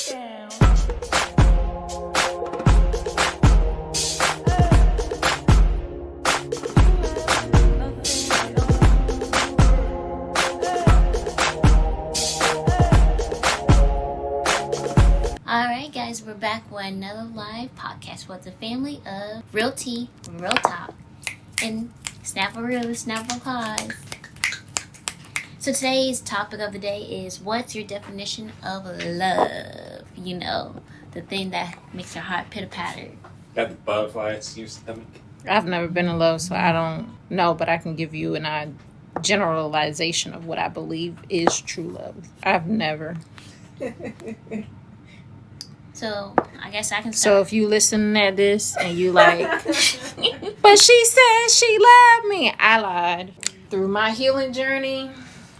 down. Alright guys, we're back with another live podcast with the family of Real Tea, Real Talk, and Snapple Real, Snapple Cause. So today's topic of the day is, what's your definition of love? You know, the thing that makes your heart pitter-patter. Got the butterflies in your stomach? I've never been in love, so I don't know, but I can give you a generalization of what I believe is true love. I've never. So I guess I can So start. if you listen at this and you like, but she said she loved me, I lied. Through my healing journey,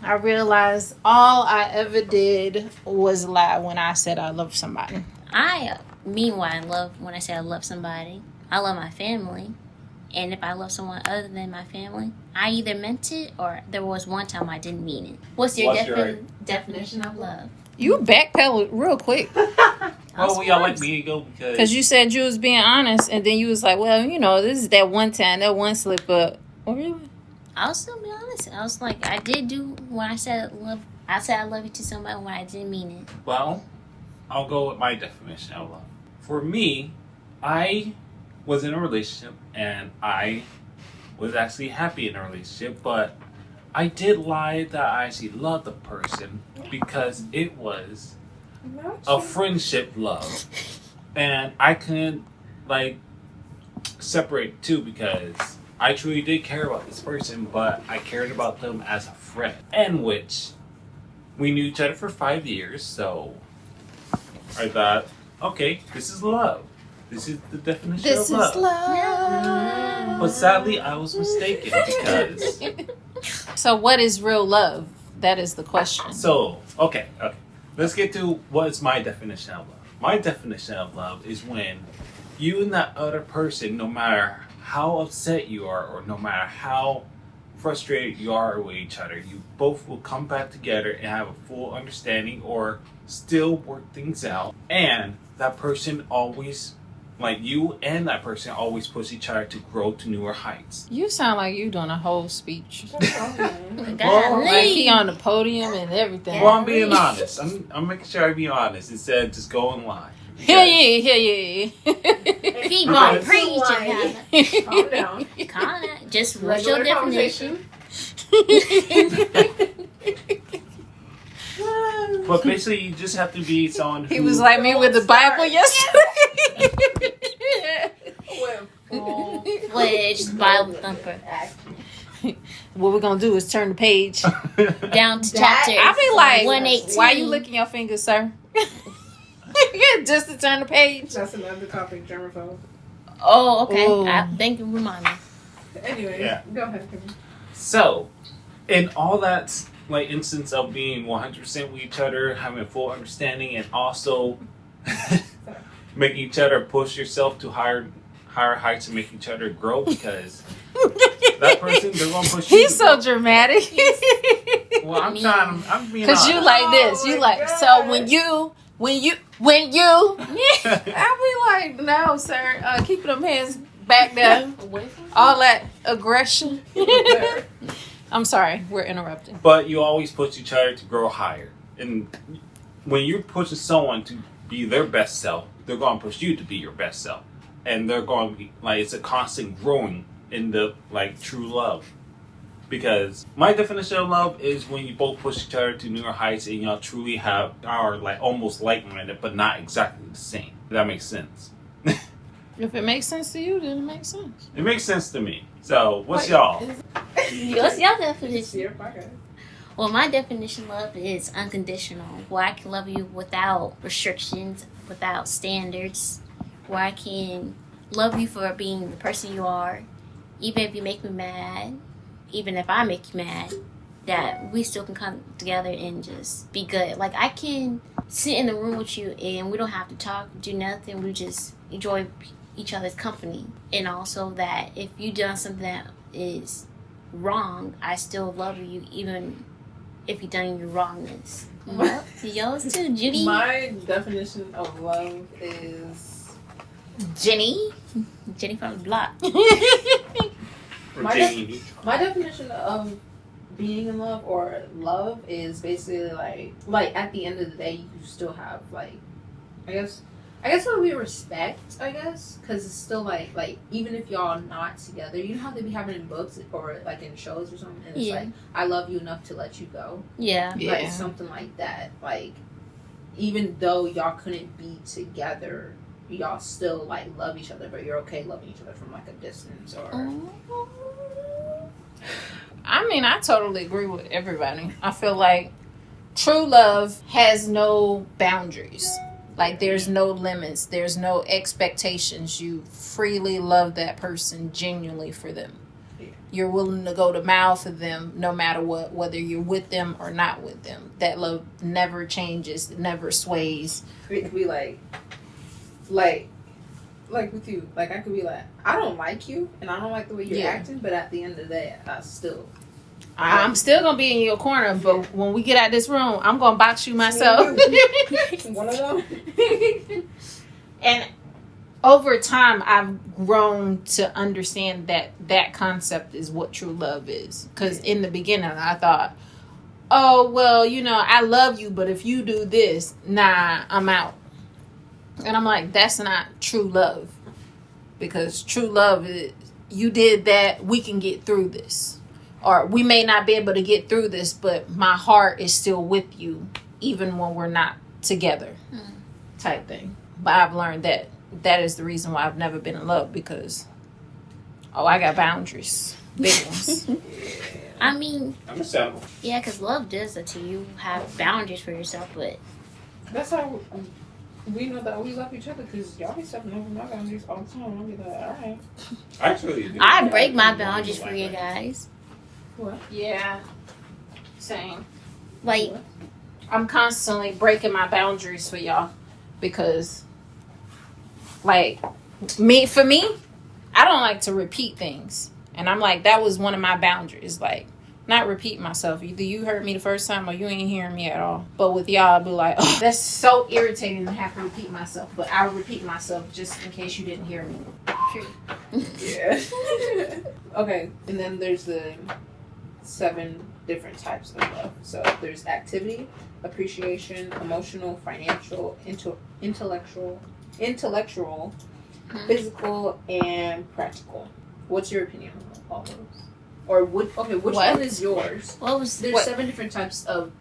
I realized all I ever did was lie when I said I love somebody. When I say I love somebody, I love my family. And if I love someone other than my family, I either meant it or there was one time I didn't mean it. What's your definition of love? You backpedaled real quick. Well, we all like me to go Because you said you was being honest, and then you was like, well, you know, this is that one time, that one slip up. Oh, really? I'll still be honest. I was like, I did do when I said love. I said I love you to somebody when I didn't mean it. Well, I'll go with my definition of love. For me, I was in a relationship and I was actually happy in a relationship, but I did lie that I actually loved the person because it was a friendship love. And I couldn't, separate two because I truly did care about this person, but I cared about them as a friend. And which, we knew each other for 5 years, so I thought, okay, this is love. This is the definition of love. This is love. But sadly, I was mistaken because... So what is real love? That is the question. So, okay. Let's get to what is my definition of love. My definition of love is when you and that other person, no matter how upset you are or no matter how frustrated you are with each other, you both will come back together and have a full understanding or still work things out. And that person always, you and that person always push each other to grow to newer heights. You sound like you doing a whole speech. Golly. Like he on the podium and everything. Well, I'm being honest. I'm making sure I be honest instead of just going live. Yeah. Keep on preaching. Calm down. Calm down. Just what's your definition? But basically, you just have to be someone who... He was like me with the Bible yesterday. Fledged Bible thumper. What we're gonna do is turn the page Down to chapter I be like, 118. why you licking your fingers, sir? Just to turn the page. That's another topic, germaphobe. Oh, okay. Ooh. Thank you for reminding me. Anyway, Yeah. go ahead. Kevin. So, in all that instance of being 100% with each other, having a full understanding, and also making each other push yourself to higher heights and make each other grow, because that person, they're gonna push you. He's so dramatic. Well, I'm being honest. Cause you like this. You my like God. so when you. I be like, no, sir. Keep them hands back there. All that aggression. I'm sorry, we're interrupting. But you always push each other to grow higher. And when you're pushing someone to be their best self, they're going to push you to be your best self. And they're going to be, it's a constant growing in the, true love. Because my definition of love is when you both push each other to newer heights and y'all truly are, almost like-minded, but not exactly the same. If that makes sense. If it makes sense to you, then it makes sense. It makes sense to me. So, what's y'all? What's your definition? Yeah, okay. Well, my definition of love is unconditional. Where I can love you without restrictions, without standards. Where I can love you for being the person you are. Even if you make me mad. Even if I make you mad. That we still can come together and just be good. I can sit in the room with you and we don't have to talk, do nothing. We just enjoy each other's company. And also that if you done something that is wrong, I still love you even if you done your wrongness. Yep. Yours too, Judy. My definition of love is Jenny. Jenny from the block. Or My Janie. my definition of being in love or love is basically like at the end of the day you still have like I guess what we respect because it's still like even if y'all not together, you know how they be having in books or like in shows or something, and it's like I love you enough to let you go. Yeah. Like something like that. Like even though y'all couldn't be together, y'all still like love each other, but you're okay loving each other from like a distance or. I mean, I totally agree with everybody. I feel like true love has no boundaries. Like, there's no limits. There's no expectations. You freely love that person genuinely for them. Yeah. You're willing to go to mile for them no matter what, whether you're with them or not with them. That love never changes, never sways. It could be like with you. Like, I could be like, I don't like you, and I don't like the way you're acting, but at the end of the day, I'm still going to be in your corner, but when we get out this room, I'm going to box you myself. one of them. And over time, I've grown to understand that concept is what true love is. Because in the beginning, I thought, oh, well, I love you, but if you do this, nah, I'm out. And I'm like, that's not true love. Because true love is, you did that, we can get through this. Or we may not be able to get through this, but my heart is still with you, even when we're not together, type thing. But I've learned that is the reason why I've never been in love, because, I got boundaries. Big ones. I mean, Understandable. yeah, because love does that to you. Have boundaries for yourself, but That's how we know that we love each other, because y'all be stepping over my boundaries all the time. I'll be like, all right. Actually, I break my boundaries for you guys. What? Yeah. Same. Like, I'm constantly breaking my boundaries for y'all because, like, for me, I don't like to repeat things. And I'm like, that was one of my boundaries. Like, not repeat myself. Either you heard me the first time or you ain't hearing me at all. But with y'all, I'll be like, oh, that's so irritating to have to repeat myself. But I'll repeat myself just in case you didn't hear me. true. Yeah. Okay, and then there's the 7 different types of love. So there's activity, appreciation, emotional, financial, intellectual, physical, and practical. What's your opinion on all those? Or which one is yours? There's 7 different types of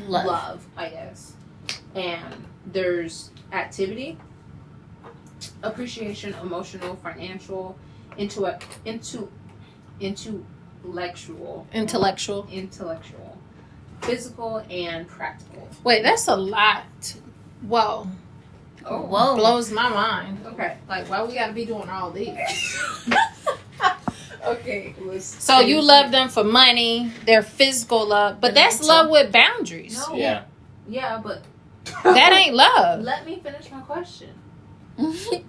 love, I guess. And there's activity, appreciation, emotional, financial, intellectual, physical, and practical. Wait, that's a lot. Whoa. Oh, Whoa. Blows my mind. okay. Like, why we gotta be doing all these? Okay. So you love them for money, their physical love, but that's love with boundaries. No. Yeah. Yeah, but That ain't love. let me finish my question.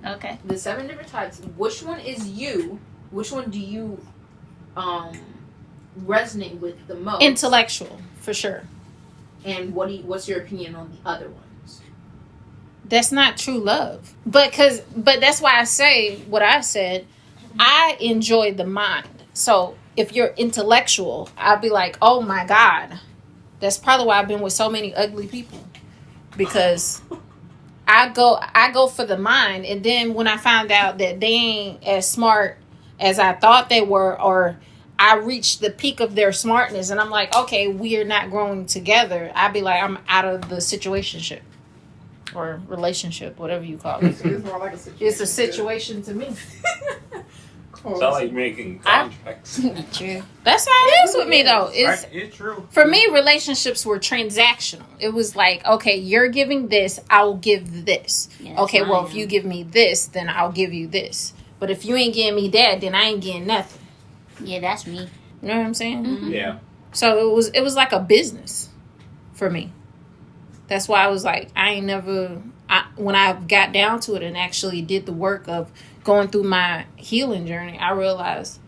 Okay. The 7 different types. Which one is you? Which one do you resonate with the most? Intellectual, for sure. And what's your opinion on the other ones? That's not true love. But that's why I say what I said. I enjoy the mind. So if you're intellectual, I'll be like, oh my God. That's probably why I've been with so many ugly people. Because I go for the mind, and then when I found out that they ain't as smart as I thought they were, or I reached the peak of their smartness, and I'm like, okay, we are not growing together. I'd be like, I'm out of the situationship or relationship, whatever you call it. It's more like a situation. It's a situation to me. It's not like making contracts. True. That's how it is with me, though. It's true. For me, relationships were transactional. It was like, okay, you're giving this, I'll give this. Yeah, okay, well, mine. if you give me this, then I'll give you this. But if you ain't getting me that, then I ain't getting nothing. Yeah, that's me. You know what I'm saying? Mm-hmm. Yeah. So it was like a business for me. That's why I was like, when I got down to it and actually did the work of going through my healing journey, I realized,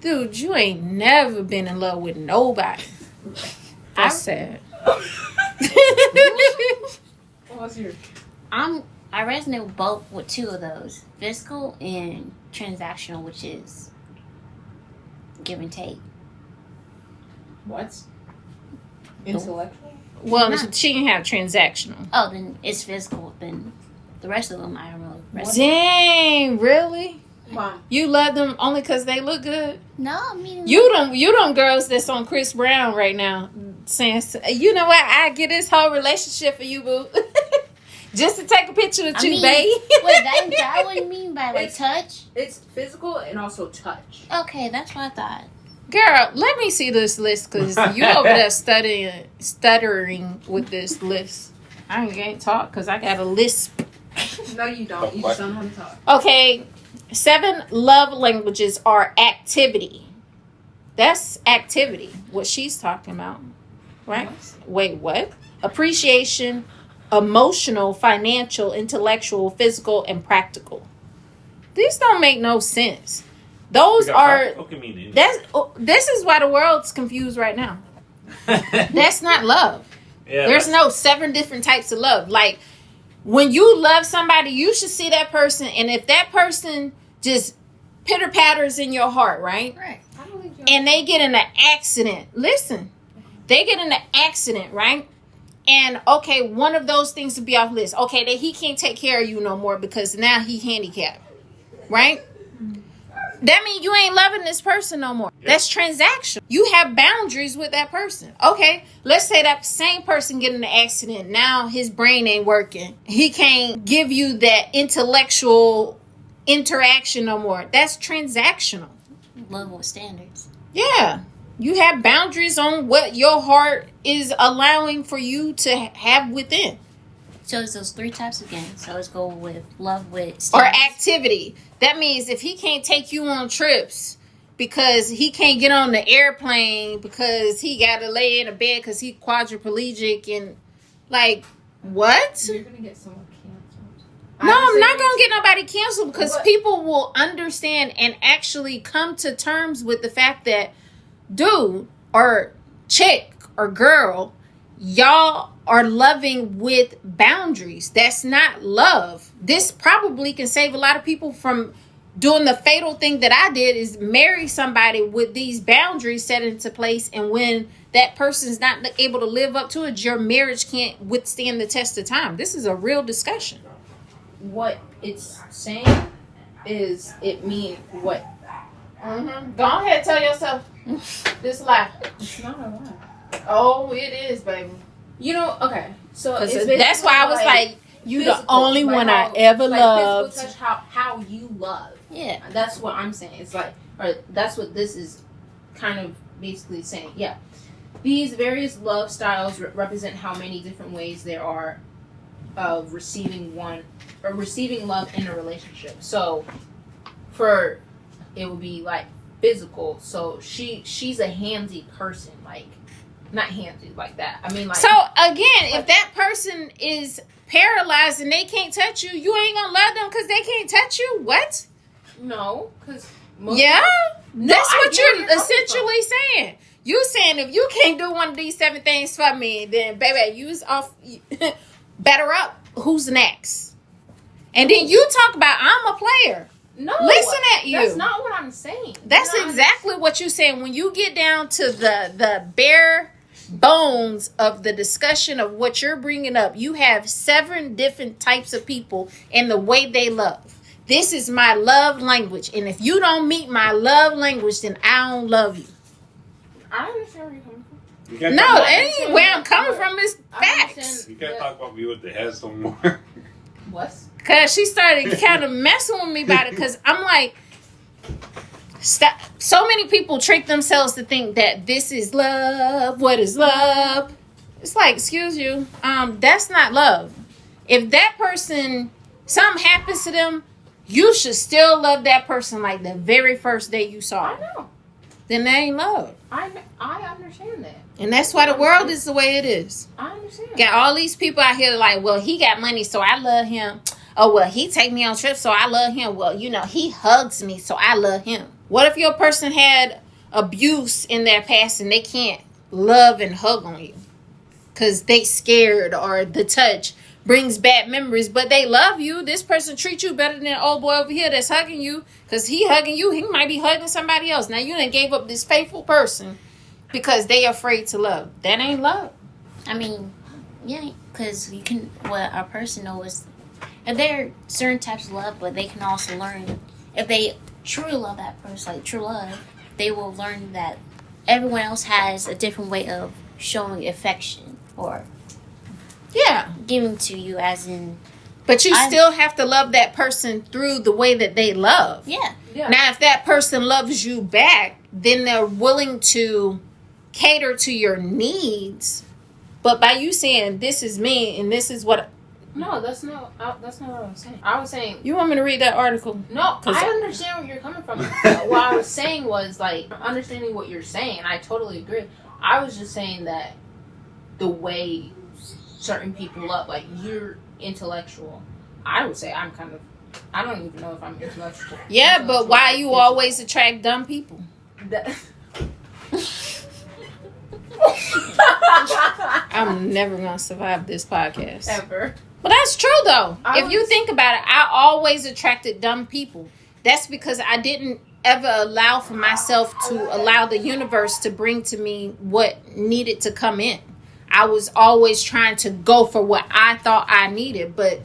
dude, you ain't never been in love with nobody. That's sad. What's yours? I resonate with both with two of those, physical and transactional, which is give and take. What? Intellectual? Well, Not- she can have transactional. Oh, then it's physical. Then the rest of them I don't really resonate. Dang, really? Mom. You love them only because they look good? No, I mean You don't girls that's on Chris Brown right now saying, you know what, I get this whole relationship for you, boo. Just to take a picture with you, babe. Wait, that what you mean by like touch? It's physical and also touch. Okay, that's what I thought. Girl, let me see this list because you over there stuttering with this list. I can't talk because I got a lisp. No, you don't. You just don't know how to talk. Okay, 7 love languages are activity. That's activity, what she's talking about, right? Wait, what? Appreciation, emotional, financial, intellectual, physical, and practical. These don't make no sense. Those are this is why the world's confused right now. That's not love. Yeah, There's no 7 different types of love. Like when you love somebody, you should see that person, and if that person just pitter patters in your heart, right? Right. And they get in an accident. Listen, they get in an accident, right? And okay, one of those things to be off list. Okay, that he can't take care of you no more because now he handicapped, right? That means you ain't loving this person no more. Yep. That's transaction. You have boundaries with that person. Okay, let's say that same person get in an accident. Now his brain ain't working. He can't give you that intellectual interaction no more. That's transactional. Love with standards. Yeah. You have boundaries on what your heart is allowing for you to have within. So it's those 3 types again. So let's go with love with standards. Or activity. That means if he can't take you on trips because he can't get on the airplane because he got to lay in a bed because he's quadriplegic and like, what? You're going to get someone canceled. No, I'm not going to get nobody canceled because people will understand and actually come to terms with the fact that dude or chick or girl, y'all are loving with boundaries. That's not love. This probably can save a lot of people from doing the fatal thing that I did, is marry somebody with these boundaries set into place, and when that person's not able to live up to it, your marriage can't withstand the test of time. This is a real discussion. What it's saying is it mean what? Mm-hmm. Go ahead, tell yourself this lie. It's not a lie. Oh, it is, baby. You know, okay. So that's why I was like, you the only one I ever loved. Physical touch, how you love. Yeah. That's what I'm saying. It's like, or that's what this is kind of basically saying. Yeah. These various love styles represent how many different ways there are of receiving love in a relationship. So for it would be like physical. So she's a handsy person, like not handsy like that. I mean, like, so again, if that person is paralyzed and they can't touch you, you ain't gonna love them because they can't touch you. What? No, because that's what you're essentially saying. You saying if you can't do one of these 7 things for me, then baby, you's off. Better up. Who's next? And then you talk about I'm a player. No, listen at you. That's not what I'm saying. That's exactly what you're saying. When you get down to the bare bones of the discussion of what you're bringing up, you have 7 different types of people and the way they love. This is my love language, and if you don't meet my love language, then I don't love you. I understand where you're coming from. No, that ain't where I'm coming from. It's facts. You can't talk about me with the head some more. What? Because she started kind of messing with me about it. Because I'm like, stop. So many people trick themselves to think that this is love. What is love? It's like, excuse you. That's not love. If that person, something happens to them, you should still love that person like the very first day you saw I them. know. Then they ain't love. I understand that. And that's why the world is the way it is. I understand. Got all these people out here like, well, he got money, so I love him. Oh, well, he take me on trips, so I love him. Well, you know, he hugs me, so I love him. What if your person had abuse in their past and they can't love and hug on you? because they scared or the touch brings bad memories, but they love you. This person treats you better than the old boy over here that's hugging you, because he hugging you, he might be hugging somebody else. Now you done gave up this faithful person because they afraid to love. That ain't love. I mean, yeah, because you can, what a person knows, and there are certain types of love, but they can also learn, if they truly love that person, like true love, they will learn that everyone else has a different way of showing affection or giving to you, as in. But you still have to love that person through the way that they love. Yeah. Now, if that person loves you back, then they're willing to cater to your needs. But by you saying, this is me and this is what... No, that's not what I was saying. I was saying... You want me to read that article? No, I understand where you're coming from. What I was saying was, like, understanding what you're saying, I totally agree. I was just saying that the way certain people love, like, you're intellectual. I would say I don't even know if I'm intellectual. Yeah, but why you always attract dumb people? I'm never going to survive this podcast. Ever. But that's true, though. If you think about it, I always attracted dumb people. That's because I didn't ever allow for myself to allow the universe to bring to me what needed to come in. I was always trying to go for what I thought I needed, but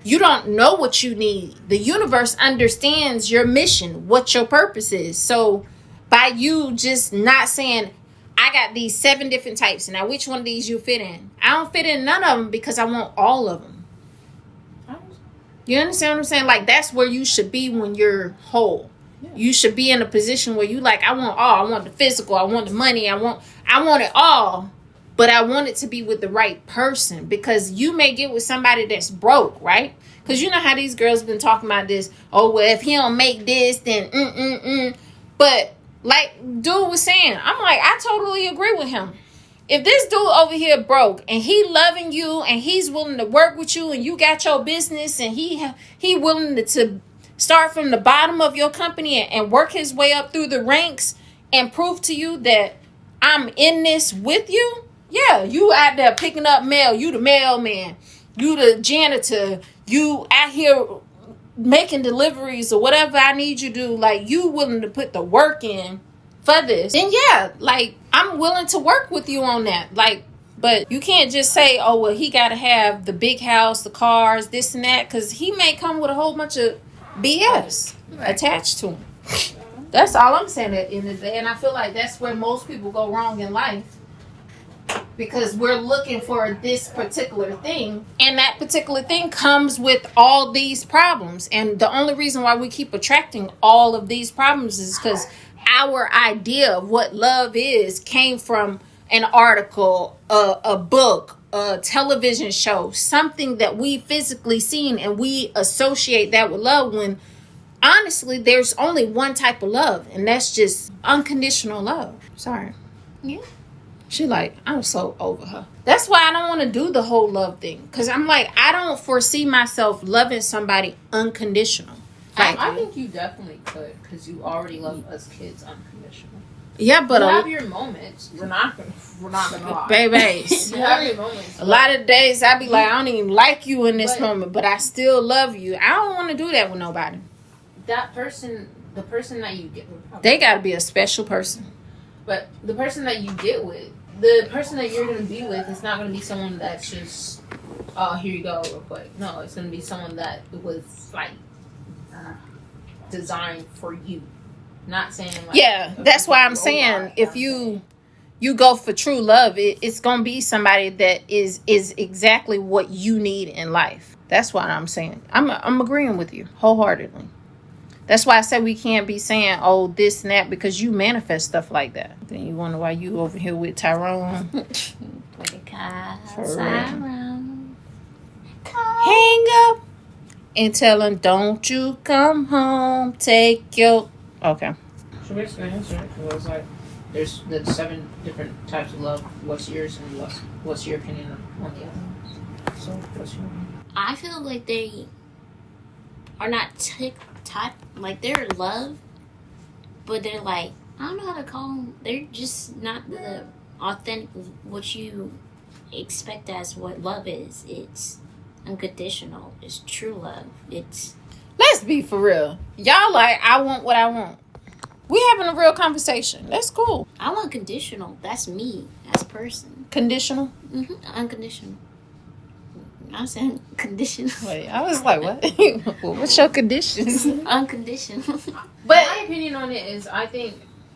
you don't know what you need. The universe understands your mission, what your purpose is. So by you just not saying, I got these 7 different types, and now which one of these you fit in? I don't fit in none of them because I want all of them. You understand what I'm saying? Like, that's where you should be when you're whole. Yeah. You should be in a position where you like, I want all. I want the physical. I want the money. I want it all. But I want it to be with the right person, because you may get with somebody that's broke, right? Because you know how these girls been talking about this. Oh, well, if he don't make this, then But like dude was saying, I'm like, I totally agree with him. If this dude over here broke and he loving you and he's willing to work with you and you got your business and he willing to start from the bottom of your company and work his way up through the ranks and prove to you that I'm in this with you. Yeah, you out there picking up mail. You the mailman. You the janitor. You out here making deliveries or whatever I need you to do. Like, you willing to put the work in for this. Then yeah, like, I'm willing to work with you on that. Like, but you can't just say, oh, well, he got to have the big house, the cars, this and that. Because he may come with a whole bunch of BS attached to him. That's all I'm saying at the end of the day. And I feel like that's where most people go wrong in life. Because we're looking for this particular thing, and that particular thing comes with all these problems. And the only reason why we keep attracting all of these problems is because our idea of what love is came from an article, a book, a television show, something that we physically seen, and we associate that with love, when honestly there's only one type of love, and that's just unconditional love. Sorry. Yeah. She like, I'm so over her. That's why I don't want to do the whole love thing. Because I'm like, I don't foresee myself loving somebody unconditional. Like, I think you definitely could, because you already love us kids unconditional. Yeah, but you have your moments. We're not gonna lie. Babies. You have your moments. A lot of days I be like, I don't even like you in this moment, but I still love you. I don't want to do that with nobody. That person, the person that you get with, they got to be a special person. But the person that you get with, the person that you're going to be with is not going to be someone that's just, oh, here you go real quick. No, it's going to be someone that was, like, designed for you. Not saying, like... Yeah, that's why I'm saying, if you go for true love, it's going to be somebody that is exactly what you need in life. That's what I'm saying. I'm agreeing with you wholeheartedly. That's why I said we can't be saying, oh, this and that, because you manifest stuff like that. Then you wonder why you over here with Tyrone. Tyrone. Hang up and tell him, don't you come home, take your... Okay. So basically answer it, because I was like, there's the 7 different types of love. What's yours, and what's your opinion on the other ones? So what's your opinion? I feel like they are not type, like they're love, but they're like, I don't know how to call them. They're just not the authentic what you expect that's what love is. It's unconditional. It's true love. It's Let's be for real. Y'all like, I want what I want. We having a real conversation. That's cool. I want conditional. That's me as a person. Conditional? Unconditional. I'm saying conditional. Wait, I was like, what? What's your conditions? Unconditional. But my opinion on it is, I think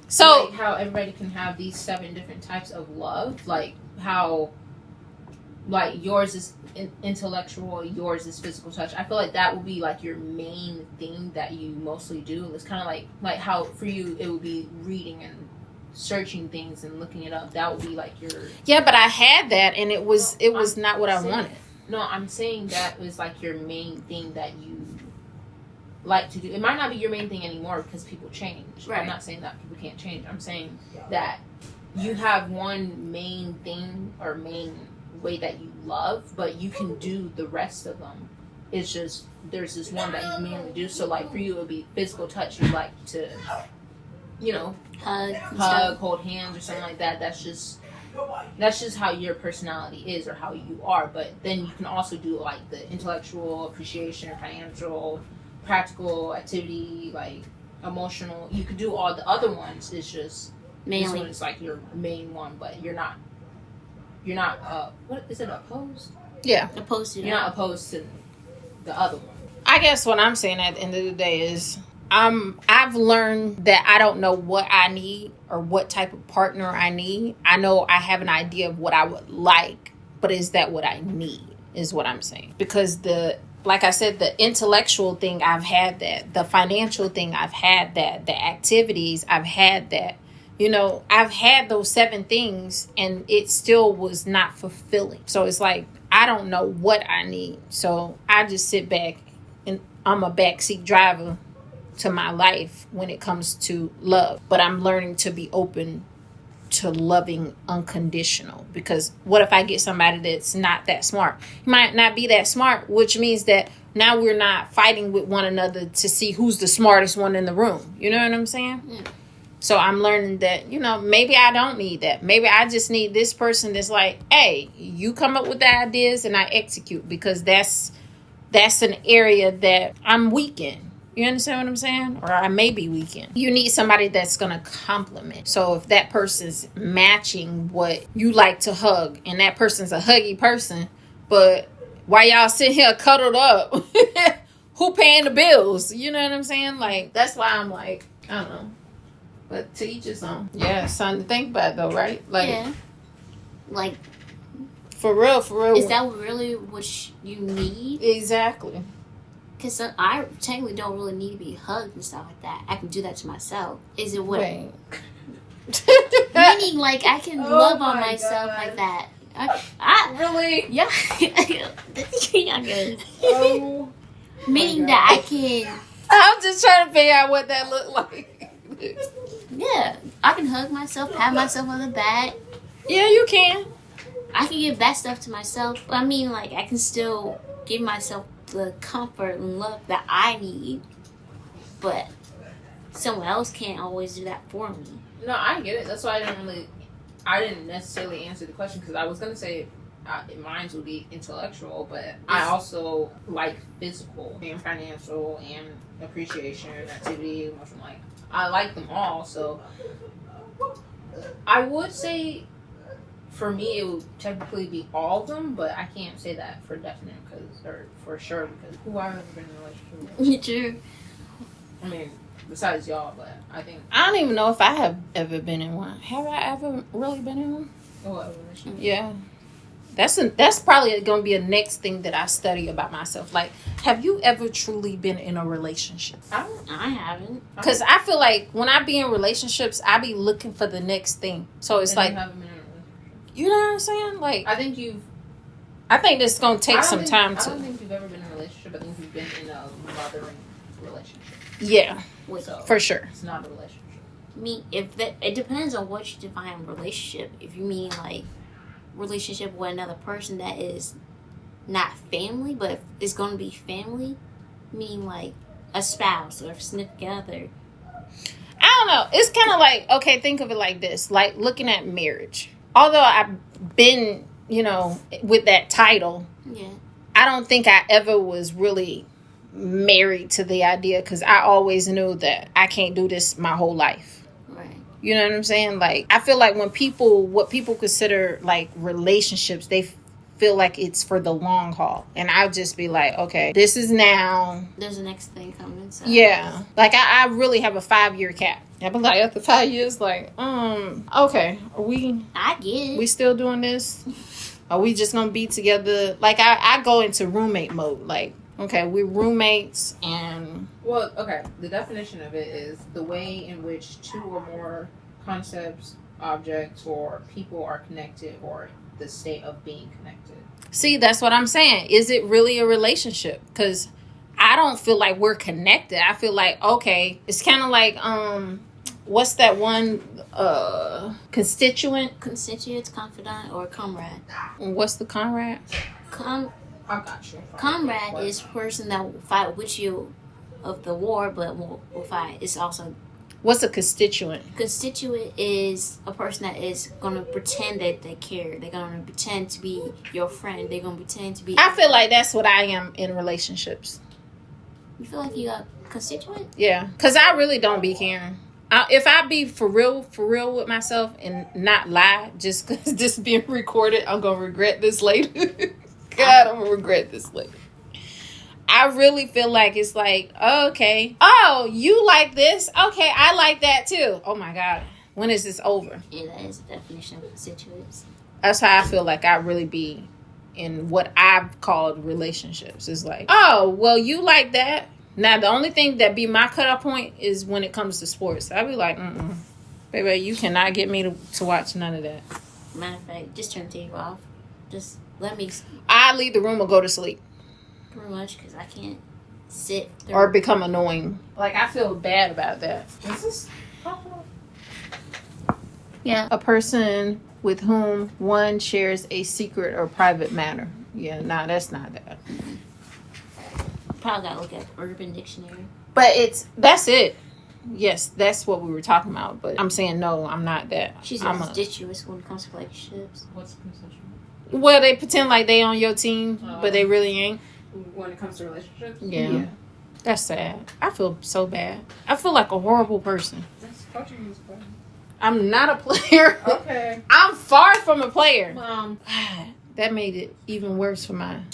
So, like how everybody can have these 7 different types of love, like how like yours is intellectual, yours is physical touch. I feel like that would be like your main thing that you mostly do. It's kind of like how for you it would be reading and searching things and looking it up. That would be like your yeah, but I had that and it was not what I wanted. No, I'm saying that was like your main thing that you like to do. It might not be your main thing anymore because people change. Right. I'm not saying that people can't change. I'm saying that you have one main thing or main way that you love, but you can do the rest of them. It's just there's this one that you mainly do. So like for you, it would be physical touch. You like to, Hug, hold hands or something like that. That's just how your personality is or how you are. But then you can also do like the intellectual, appreciation, financial, practical, activity, like emotional. You could do all the other ones. It's just this one is like your main one, but you're not what is it, opposed? Yeah. Opposed to You're not opposed to the other one. I guess what I'm saying at the end of the day is I've learned that I don't know what I need or what type of partner I need. I know I have an idea of what I would like, but is that what I need is what I'm saying. Because like I said, the intellectual thing, I've had that. The financial thing, I've had that. The activities, I've had that. I've had those 7 things and it still was not fulfilling. So it's like, I don't know what I need. So I just sit back and I'm a backseat driver to my life when it comes to love. But I'm learning to be open to loving unconditional. Because what if I get somebody that's not that smart? He might not be that smart, which means that now we're not fighting with one another to see who's the smartest one in the room. You know what I'm saying? Yeah. So I'm learning that, maybe I don't need that. Maybe I just need this person that's like, hey, you come up with the ideas and I execute, because that's an area that I'm weak in. You understand what I'm saying? Or I may be weak in. You need somebody that's going to complement. So if that person's matching what you like to hug and that person's a huggy person, but while y'all sitting here cuddled up, who paying the bills? You know what I'm saying? Like, that's why I'm like, I don't know. But to each his own. Yeah, something to think about though, right? Like, yeah. Like, for real. Is that really what you need? Exactly. Because I technically don't really need to be hugged and stuff like that. I can do that to myself. Is it what? Wait. Meaning, like, I can love on my myself God. like that. I Really? yeah. I'm good. Oh. Meaning that I can. I'm just trying to figure out what that looked like. Yeah, I can hug myself, pat myself on the back. Yeah, you can. I can give that stuff to myself. I mean, like, I can still give myself the comfort and love that I need. But someone else can't always do that for me. No, I get it. That's why I didn't necessarily answer the question, because I was gonna say mine would be intellectual, but I also like physical and financial and appreciation, activity, emotional. Like, I like them all. So I would say for me it would technically be all of them, but I can't say that for definite or for sure, because who I've ever been in a relationship with. True. I mean, besides y'all, but I think I don't even know if I have ever been in one. Have I ever really been in one? relationship. Yeah. That's probably going to be a next thing that I study about myself. Like, have you ever truly been in a relationship? I haven't. Because I feel like when I be in relationships, I be looking for the next thing. So it's And like, you haven't been in a relationship. you know what I'm saying? Like, I think this is going to take some time I don't to. think you've ever been in a relationship. I think you've been in a mothering relationship. Yeah, Wait, So for sure. it's not a relationship. it depends on what you define relationship. If you mean like relationship with another person that is not family, but it's going to be family, meaning like a spouse or a significant other. I don't know. It's kind of like, okay, think of it like this. Like looking at marriage. Although I've been, with that title, Yeah. I don't think I ever was really married to the idea, because I always knew that I can't do this my whole life. Right. You know what I'm saying? Like, I feel like what people consider like relationships, they feel like it's for the long haul. And I'll just be like, okay, this is now. There's the next thing coming. So. Yeah. Like, I really have a 5-year cap. I'll be like, after 5 years, like, okay, I get it. we still doing this? Are we just gonna be together? Like, I go into roommate mode. Like, okay, we're roommates, and Well, okay. The definition of it is the way in which two or more concepts, objects, or people are connected, or the state of being connected. see, that's what I'm saying. Is it really a relationship? Because I don't feel like we're connected. I feel like, okay, it's kind of like, what's that one, constituent? Constituents, confidant, or comrade. What's the comrade? I got you. Comrade is person that will fight with you of the war, but will fight. It's also What's a constituent? constituent is a person that is gonna pretend that they care. They're gonna pretend to be your friend. They're gonna pretend to be. I feel like that's what I am in relationships. You feel like you got constituent? Yeah, because I really don't be caring. If I be for real with myself and not lie, just because this being recorded, I'm gonna regret this later. God, I'm gonna regret this later. I really feel like it's like, okay, oh, you like this? Okay, I like that too. Oh my God, when is this over? Yeah, that is the definition of constituents. That's how I feel like I really be in what I've called relationships. It's like, oh, well, you like that. Now, the only thing that be my cutoff point is when it comes to sports. I'd be like, baby, you cannot get me to watch none of that. Matter of fact, just turn the TV off. Just let me. I leave the room or go to sleep. Pretty much, because I can't sit or become annoying. Like, I feel bad about that. Is this? Yeah. A person with whom one shares a secret or private matter. Yeah, nah, that's not that. Probably gotta look at Urban Dictionary. But that's it. Yes, that's what we were talking about. But I'm saying no, I'm not that. She's constituous when it comes to relationships. What's consensual? Well, they pretend like they on your team, but they really ain't. When it comes to relationships? Yeah. That's sad. I feel so bad. I feel like a horrible person. That's Portuguese, bro. I'm not a player. Okay. I'm far from a player. Okay. That made it even worse for mine.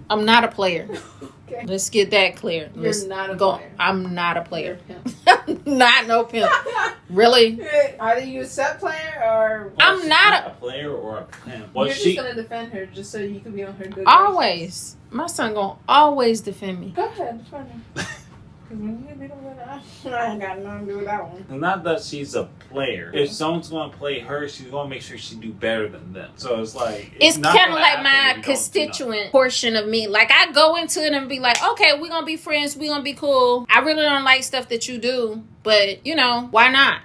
I'm not a player. Okay. Let's get that clear. You're not a player. I'm not a player. You're a pimp. Not no pimp. Really? Either you accept player or I'm not a player or a pimp. you're just gonna defend her just so you can be on her good always. My son gonna always defend me. Go ahead, defend her. I ain't got nothing to do with that one. Not that she's a player. If someone's gonna play her, she's gonna make sure she do better than them. So it's like it's not kind of gonna like happen my if you don't constituent portion of me. Like, I go into it and be like, okay, we're gonna be friends, we're gonna be cool. I really don't like stuff that you do, but why not?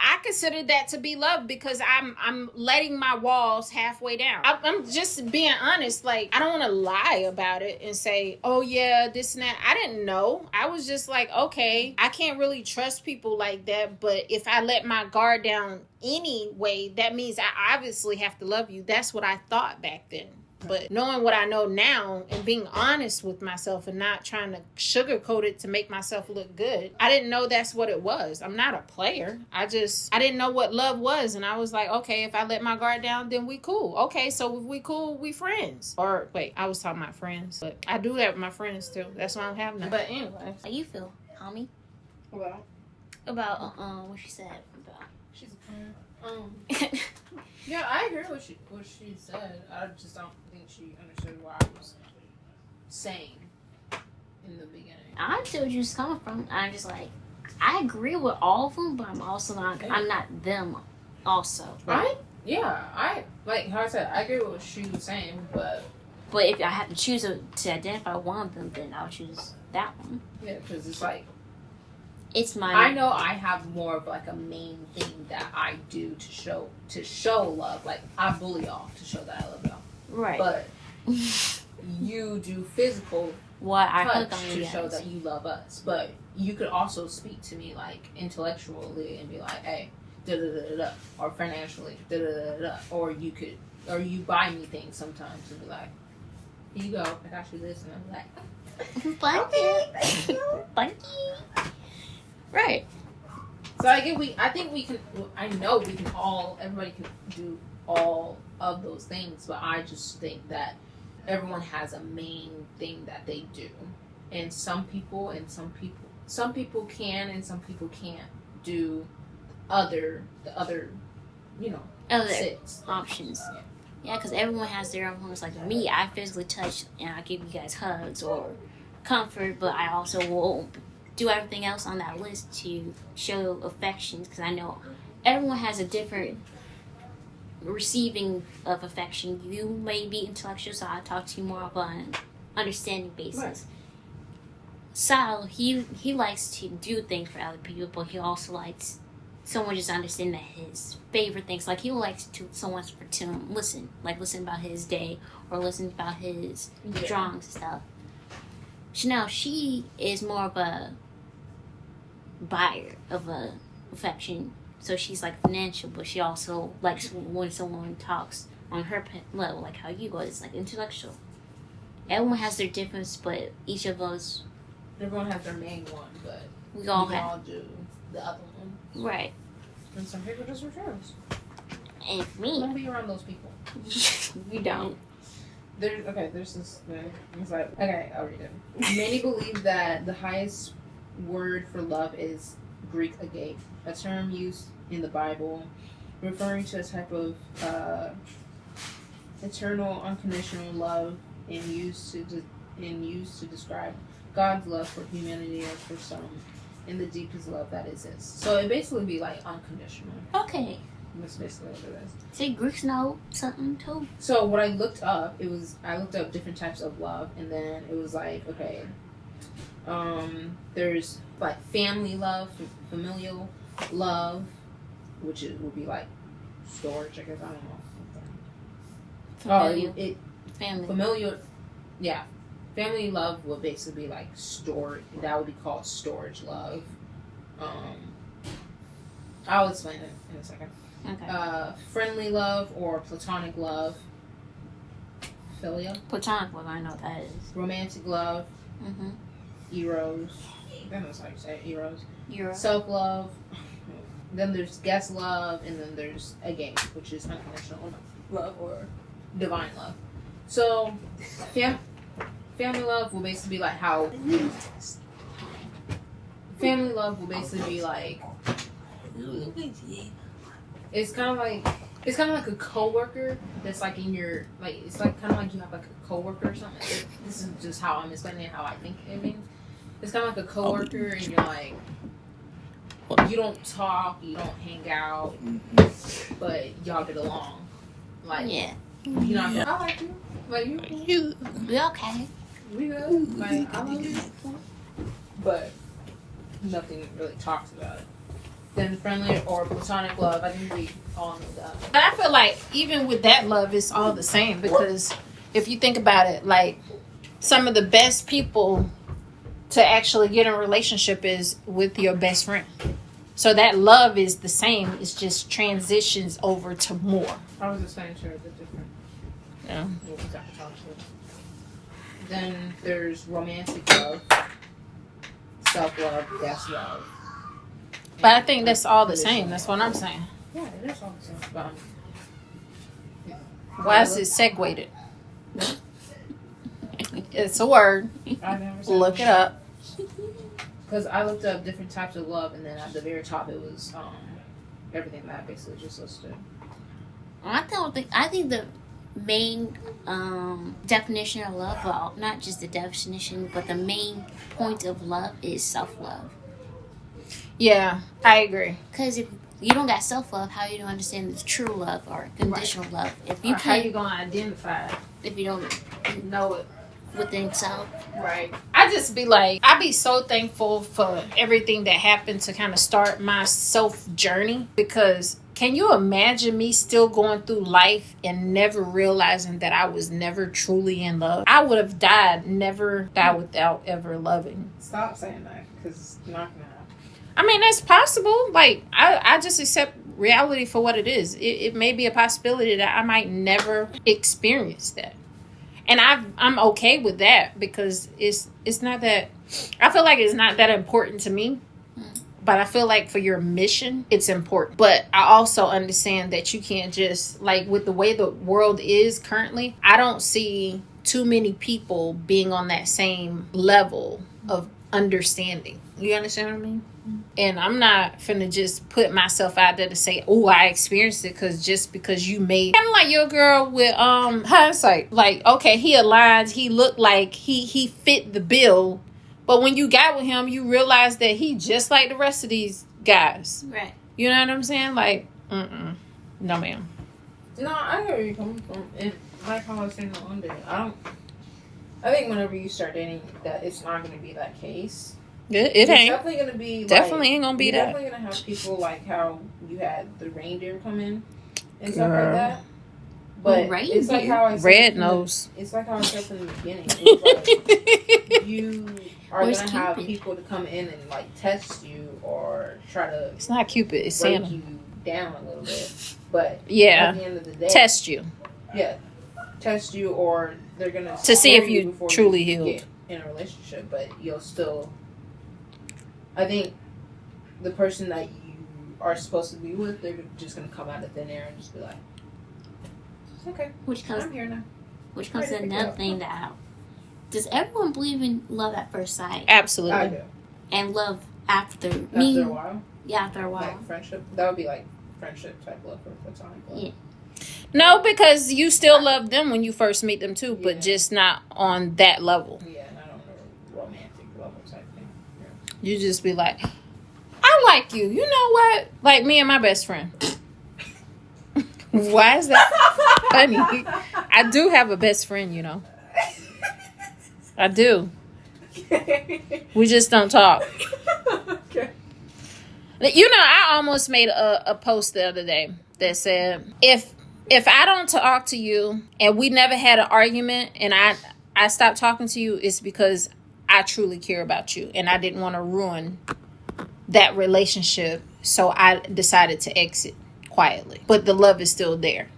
I consider that to be love, because I'm letting my walls halfway down. I'm just being honest. Like, I don't want to lie about it and say, oh yeah, this and that. I didn't know. I was just like, okay, I can't really trust people like that. But if I let my guard down anyway, that means I obviously have to love you. That's what I thought back then. But knowing what I know now and being honest with myself and not trying to sugarcoat it to make myself look good, I didn't know that's what it was. I'm not a player. I didn't know what love was. And I was like, okay, if I let my guard down, then we cool. Okay, so if we cool, we friends. Or wait, I was talking about friends. But I do that with my friends too. That's why I'm having that. But anyway. How you feel, homie? Well, About what she said about. she's a player. Yeah, I agree with what she said. I just don't think she understood what I was saying in the beginning. I understand where you was coming from. I'm just like, I agree with all of them, but I'm also not. I'm not them. Also, Right? Yeah, I like how I said. I agree with what she was saying, but if I had to choose to identify one of them, then I'll choose that one. yeah, because it's like It's my. I know I have more of like a main thing that I do to show love. Like, I bully y'all to show that I love y'all. Right. But you do physical what I touch hook on to you show guys. that you love us. But you could also speak to me like intellectually and be like, hey, da da da da, or financially, da da da da, or you could or you buy me things sometimes and be like, here you go, I got you this, and I'm like, Thank you. Thank you. Right. So I know we can everybody can do all of those things, but I just think that everyone has a main thing that they do, and some people can and some people can't do the other Other six options. Yeah, because everyone has their own homes. Like me, I physically touch and I give you guys hugs or comfort, but I also will do everything else on that list to show affections, because I know everyone has a different receiving of affection. You may be intellectual, so I talk to you more of an understanding basis. Right. Sal, he likes to do things for other people, but he also likes someone just understand that his favorite things. Like he likes someone to listen about his day or listen about his drawings and stuff. Chenelle, she is more of a buyer of a affection, so she's like financial, but she also likes when someone talks on her level, like how you go. It's like intellectual. Everyone has their difference, but each of us, everyone has their main one, but we all do the other one. Right. And some people just refuse. And me, Don't be around those people. we don't. There's this thing. It's like, okay, I'll read it. Many believe that the highest word for love is Greek agape, a term used in the Bible referring to a type of eternal, unconditional love and used to describe God's love for humanity or for some in the deepest love that exists. So it basically be like unconditional. Okay. That's basically what it is. See, Greeks know something too. So what I looked up, I looked up different types of love, and then it was like, okay, there's like family love, familial love, which would be like storage, I guess. I don't know. Familial. Family. Familial, yeah. Family love would basically be like storage. That would be called storage love. I'll explain it in a second. Okay. Friendly love or platonic love. Philia. Platonic love, I know what that is. Romantic love. Mm-hmm. Eros. I think that's how you say it. Eros. Euro. Self-love. Then there's guest love, and then there's agape, which is unconditional love or divine love. So, family love will basically be like how. Family love will basically be like. It's kind of like a coworker that's like in your like. It's like kind of like you have like a coworker or something. This is just how I'm explaining it, how I think it means. It's kind of like a coworker, and you're like. You don't talk, you don't hang out, but y'all get along. Like, Yeah. You know, I like you. Like, you. We okay. We good. Like, I love you. But nothing really talks about it. Then friendly or platonic love, I think we all know that. But I feel like even with that love, it's all the same, because if you think about it, like some of the best people to actually get in a relationship is with your best friend. So that love is the same. It's just transitions over to more. I was just saying, sure, the different. Yeah. Then there's romantic love, self-love, guest love. But I think that's all the same. That's what I'm saying. Yeah, it is all the same. But, Why is it segued? It's a word. I never said Look it up. Because I looked up different types of love, and then at the very top it was everything that I basically just listed. I think the main definition of love, well, not just the definition, but the main point of love is self-love. Yeah, I agree. Because if you don't got self-love, how you don't understand the true love or conditional love? If you How you can't, gonna identify it? if you don't Know it. within self, Right. I just be like, I be so thankful for everything that happened to kind of start my self journey, because can you imagine me still going through life and never realizing that I was never truly in love? I would have never died without ever loving. Stop saying that, because it's not gonna happen. I mean, that's possible. Like, I just accept reality for what it is. It may be a possibility that I might never experience that. And I'm okay with that because it's not that, I feel like it's not that important to me. But I feel like for your mission, it's important. But I also understand that you can't just, like, with the way the world is currently, I don't see too many people being on that same level of understanding. You understand what I mean? And I'm not finna just put myself out there to say, oh, I experienced it because you made, kind of like your girl with hindsight. Like, okay, he aligns, he looked like he fit the bill. But when you got with him, you realize that he just like the rest of these guys. Right. You know what I'm saying? Like, no, ma'am. No, I know where you're coming from. And like how I was saying the one day, I think whenever you start dating, that it's not going to be that case. It It's ain't. definitely going to be Definitely ain't going to be you're that. definitely going to have people like how you had the reindeer come in and stuff like that. But it's like how I said Red nose. It's like how I said from the beginning. It's like you are Where's going to have Cupid? people to come in and like test you or try to It's not Cupid. It's break Santa. you down a little bit. But Yeah. at the end of the day, Test you. Yeah, test you, or they're gonna To see scare if you before truly you healed. get in a relationship. But you'll still, I think, the person that you are supposed to be with, they're just gonna come out of thin air and just be like, "It's okay, Which comes I'm here now." which comes to Ready to another go. thing that does everyone believe in love at first sight Absolutely. I do. and love after After a while, after a while? like friendship, that would be like friendship type love or platonic love. Yeah. No, because you still love them when you first meet them too, but Yeah. just not on that level. Yeah, and I don't know, romantic level type thing. Yeah. You just be like, I like you. You know what? Like me and my best friend. Why is that funny? I do have a best friend, you know. I do. We just don't talk. Okay. You know, I almost made a post the other day that said, if I don't talk to you and we never had an argument and I stopped talking to you, it's because I truly care about you and I didn't want to ruin that relationship. So I decided to exit quietly. But the love is still there.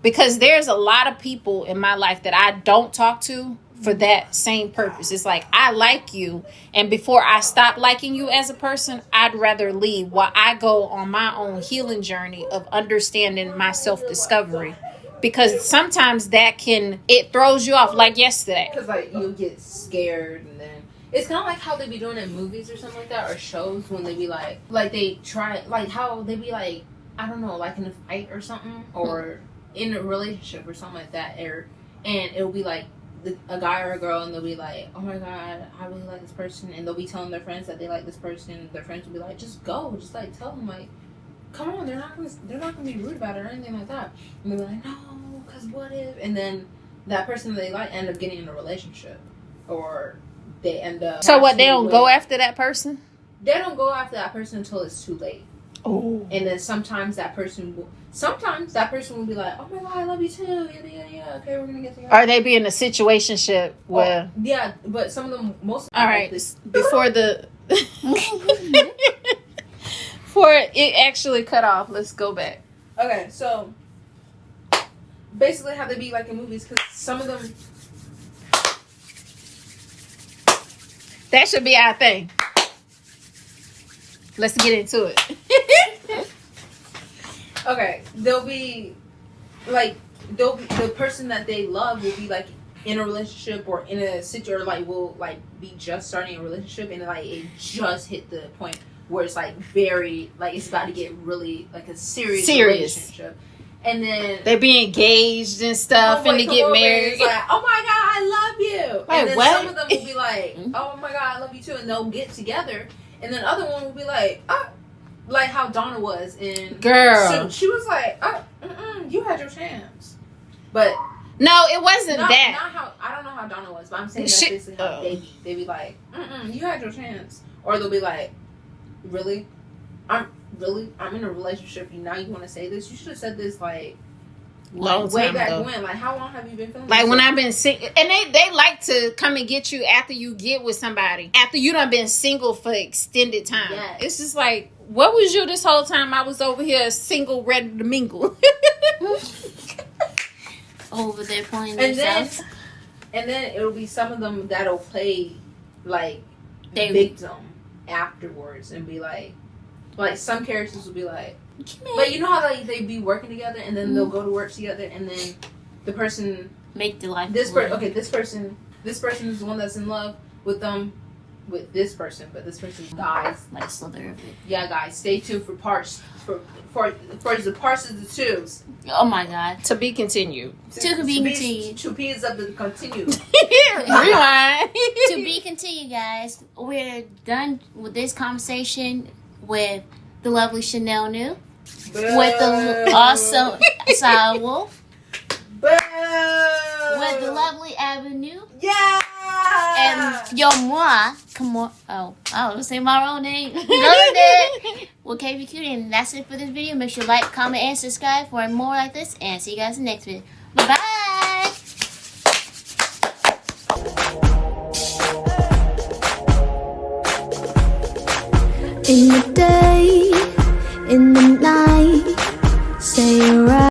Because there's a lot of people in my life that I don't talk to for that same purpose. It's like, I like you, and before I stop liking you as a person, I'd rather leave while I go on my own healing journey of understanding my self-discovery. Because sometimes it throws you off, like yesterday. Because like you'll get scared, and then it's kind of like how they be doing in movies or something like that, or shows when they be like they try, like how they be like, I don't know, like in a fight or something, or in a relationship or something like that, and it'll be like a guy or a girl, and they'll be like, oh my god, I really like this person, and they'll be telling their friends that they like this person, and their friends will be like, just go, just like tell them, like, come on, they're not gonna be rude about it or anything like that, and they'll be like, no, because what if, and then that person they like end up getting in a relationship, or they end up. So what, they don't go after that person? They don't go after that person until it's too late. Oh. And then sometimes that person will be like, oh my god, I love you too. Yeah. Okay, we're gonna get together. Or they be in a situationship where. Oh, yeah, but some of them, most. All right, before it actually cut off, let's go back. Okay, so basically how they be like in movies, because some of them. That should be our thing. Let's get into it. Okay, the person that they love will be like in a relationship or in a situation, or like will like be just starting a relationship, and like it just hit the point where it's like very like it's about to get really like a serious relationship, and then they be engaged and stuff, and they get married. It's like, oh my god, I love you. Wait, and then what? some of them will be like, oh my god, I love you too, and they'll get together, and then other one will be like, like how Donna was in Girl. So she was like, you had your chance, but no, it wasn't that. Not how, I don't know how Donna was, but I'm saying that's basically how they be like, you had your chance, or they'll be like, really, I'm in a relationship. Now you want to say this? You should have said this like way back ago. When? Like, how long have you been feeling? Like when I've been single, and they like to come and get you after you get with somebody, after you done been single for extended time. Yes. It's just like, What was you this whole time? I was over here single, ready to mingle. Over there playing And themselves. then it'll be some of them that'll play like They- victim afterwards and be like some characters will be like, but you know how like they be working together and then they'll go to work together and then the person Make the life. this person is the one that's in love with them with this person, but this person dies. Like slither of it. Yeah, guys, stay tuned for parts for the parts of the twos. Oh my god. To be continued. To be continued. Two P's up to continue. Rewind. To be continued, guys. We're done with this conversation with the lovely Chenelle New, with the awesome Psyowolf, with the lovely Avenue, Yeah. and yo moi. Come on. Oh, I was saying my own name. Go there. With Kpcutie, and that's it for this video. Make sure to like, comment, and subscribe for more like this. And see you guys in the next video. Bye bye. In the day, in the night, say you're right.